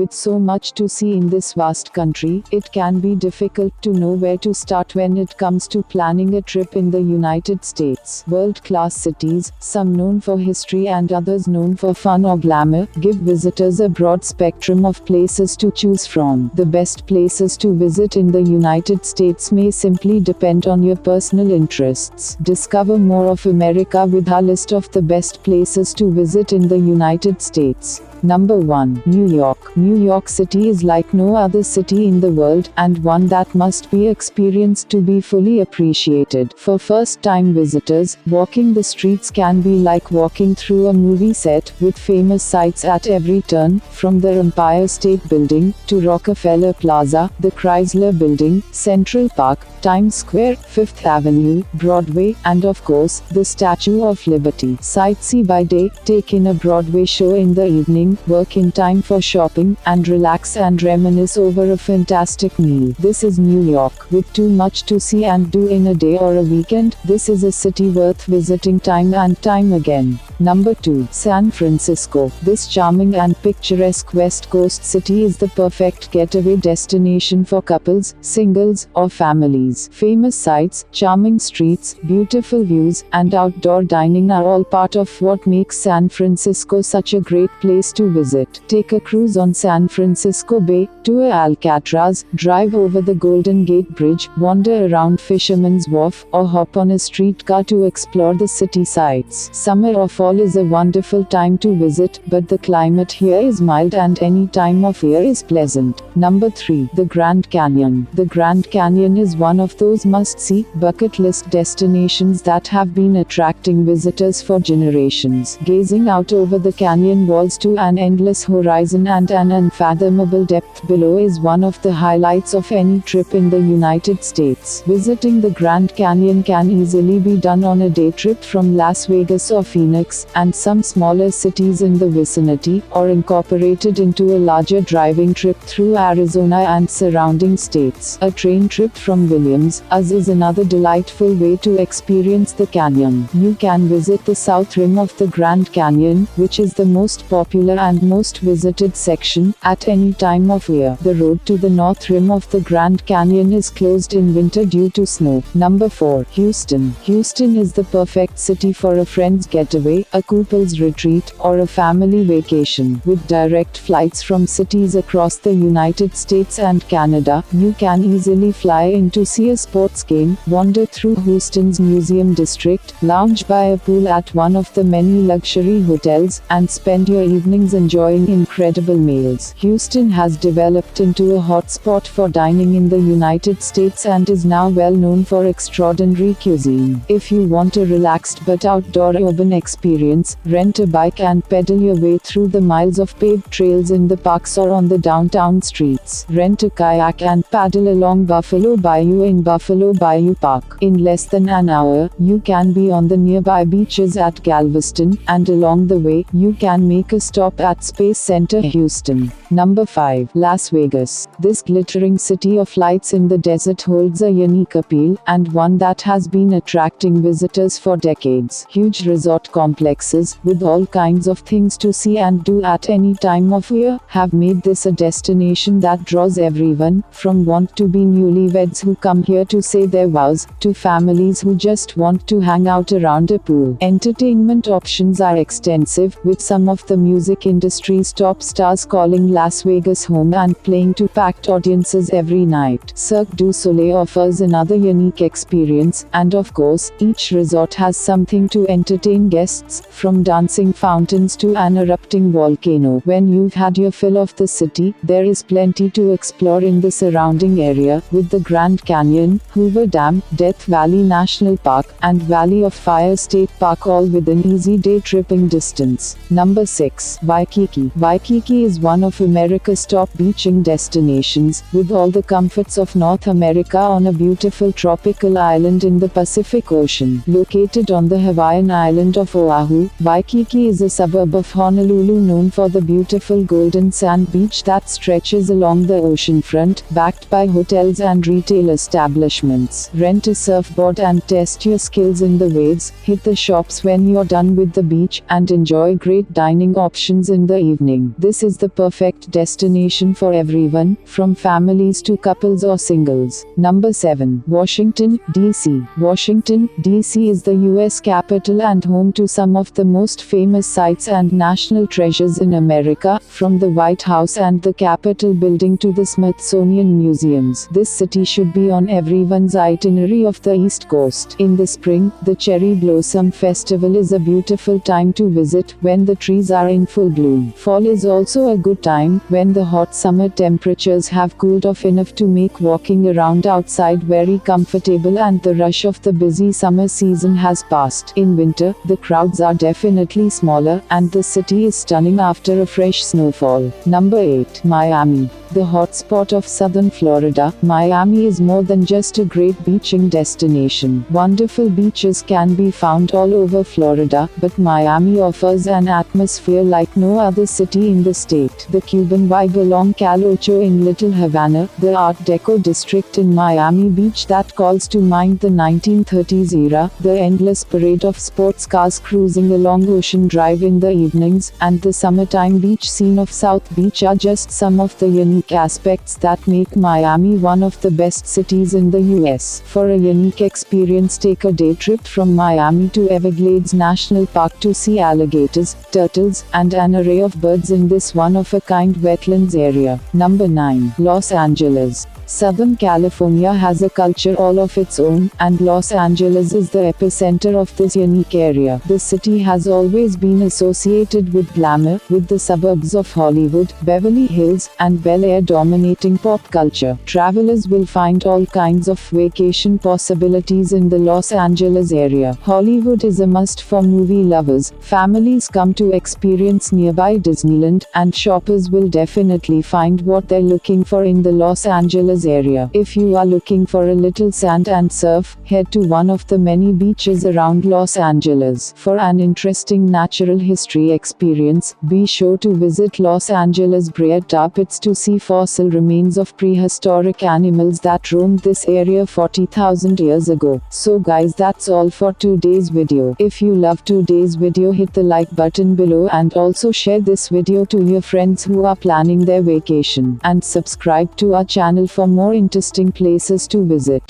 With so much to see in this vast country, it can be difficult to know where to start when it comes to planning a trip in the United States. World-class cities, some known for history and others known for fun or glamour, give visitors a broad spectrum of places to choose from. The best places to visit in the United States may simply depend on your personal interests. Discover more of America with our list of the best places to visit in the United States. Number 1. New York. New York City is like no other city in the world, and one that must be experienced to be fully appreciated. For first-time visitors, walking the streets can be like walking through a movie set, with famous sights at every turn, from the Empire State Building, to Rockefeller Plaza, the Chrysler Building, Central Park, Times Square, Fifth Avenue, Broadway, and of course, the Statue of Liberty. Sightsee by day, take in a Broadway show in the evening, work in time for shopping, and relax and reminisce over a fantastic meal. This is New York. With too much to see and do in a day or a weekend, this is a city worth visiting time and time again. Number 2. San Francisco. This charming and picturesque West Coast city is the perfect getaway destination for couples, singles, or families. Famous sights, charming streets, beautiful views, and outdoor dining are all part of what makes San Francisco such a great place to visit. Take a cruise on San Francisco Bay, tour Alcatraz, drive over the Golden Gate Bridge, wander around Fisherman's Wharf, or hop on a streetcar to explore the city sights. Summer or fall is a wonderful time to visit, but the climate here is mild and any time of year is pleasant. Number 3. The Grand Canyon. The Grand Canyon is one of those must-see, bucket list destinations that have been attracting visitors for generations. Gazing out over the canyon walls to an endless horizon and an unfathomable depth below is one of the highlights of any trip in the United States. Visiting the Grand Canyon can easily be done on a day trip from Las Vegas or Phoenix, and some smaller cities in the vicinity, or incorporated into a larger driving trip through Arizona and surrounding states. A train trip from Williams, is another delightful way to experience the canyon. You can visit the south rim of the Grand Canyon, which is the most popular and most visited section, at any time of year. The road to the north rim of the Grand Canyon is closed in winter due to snow. Number 4. Houston. Houston is the perfect city for a friend's getaway, a couple's retreat, or a family vacation. With direct flights from cities across the United States and Canada, you can easily fly in to see a sports game, wander through Houston's museum district, lounge by a pool at one of the many luxury hotels, and spend your evenings enjoying incredible meals. Houston has developed into a hotspot for dining in the United States and is now well known for extraordinary cuisine. If you want a relaxed but outdoor urban experience, rent a bike and pedal your way through the miles of paved trails in the parks or on the downtown streets. Rent a kayak and paddle along Buffalo Bayou in Buffalo Bayou Park. In less than an hour, you can be on the nearby beaches at Galveston, and along the way, you can make a stop at Space Center Houston. Number 5. Las Vegas. This glittering city of lights in the desert holds a unique appeal, and one that has been attracting visitors for decades. Huge resort complexes, with all kinds of things to see and do at any time of year, have made this a destination that draws everyone, from want-to-be newlyweds who come here to say their vows, to families who just want to hang out around a pool. Entertainment options are extensive, with some of the music industry's top stars calling Las Vegas home and playing to packed audiences every night. Cirque du Soleil offers another unique experience, and of course, each resort has something to entertain guests, from dancing fountains to an erupting volcano. When you've had your fill of the city, there is plenty to explore in the surrounding area, with the Grand Canyon, Hoover Dam, Death Valley National Park, and Valley of Fire State Park all within easy day tripping distance. Number 6. Waikiki. Waikiki is one of America's top beaching destinations, with all the comforts of North America on a beautiful tropical island in the Pacific Ocean. Located on the Hawaiian island of Oahu, Waikiki is a suburb of Honolulu known for the beautiful golden sand beach that stretches along the oceanfront, backed by hotels and retail establishments. Rent a surfboard and test your skills in the waves, hit the shops when you're done with the beach, and enjoy great dining options evenings in the evening. This is the perfect destination for everyone, from families to couples or singles. Number 7. Washington, D.C. Washington, D.C. is the U.S. capital and home to some of the most famous sites and national treasures in America, from the White House and the Capitol building to the Smithsonian museums. This city should be on everyone's itinerary of the East Coast. In the spring, the Cherry Blossom Festival is a beautiful time to visit, when the trees are in full bloom. Fall is also a good time, when the hot summer temperatures have cooled off enough to make walking around outside very comfortable and the rush of the busy summer season has passed. In winter, the crowds are definitely smaller, and the city is stunning after a fresh snowfall. Number 8. Miami. The hotspot of southern Florida, Miami is more than just a great beaching destination. Wonderful beaches can be found all over Florida, but Miami offers an atmosphere like no other city in the state. The Cuban vibe along Cal Ocho in Little Havana, the Art Deco district in Miami Beach that calls to mind the 1930s era, the endless parade of sports cars cruising along Ocean Drive in the evenings, and the summertime beach scene of South Beach are just some of the unique aspects that make Miami one of the best cities in the US. For a unique experience, take a day trip from Miami to Everglades National Park to see alligators, turtles, and an array of birds in this one-of-a-kind wetlands area. Number 9. Los Angeles. Southern California has a culture all of its own, and Los Angeles is the epicenter of this unique area. The city has always been associated with glamour, with the suburbs of Hollywood, Beverly Hills, and Bel Air dominating pop culture. Travelers will find all kinds of vacation possibilities in the Los Angeles area. Hollywood is a must for movie lovers, families come to experience nearby Disneyland, and shoppers will definitely find what they're looking for in the Los Angeles area. If you are looking for a little sand and surf, head to one of the many beaches around Los Angeles. For an interesting natural history experience, be sure to visit Los Angeles Brea Tar Pits to see fossil remains of prehistoric animals that roamed this area 40,000 years ago. So guys, that's all for today's video. If you love today's video, hit the like button below and also share this video to your friends who are planning their vacation. And subscribe to our channel for more interesting places to visit.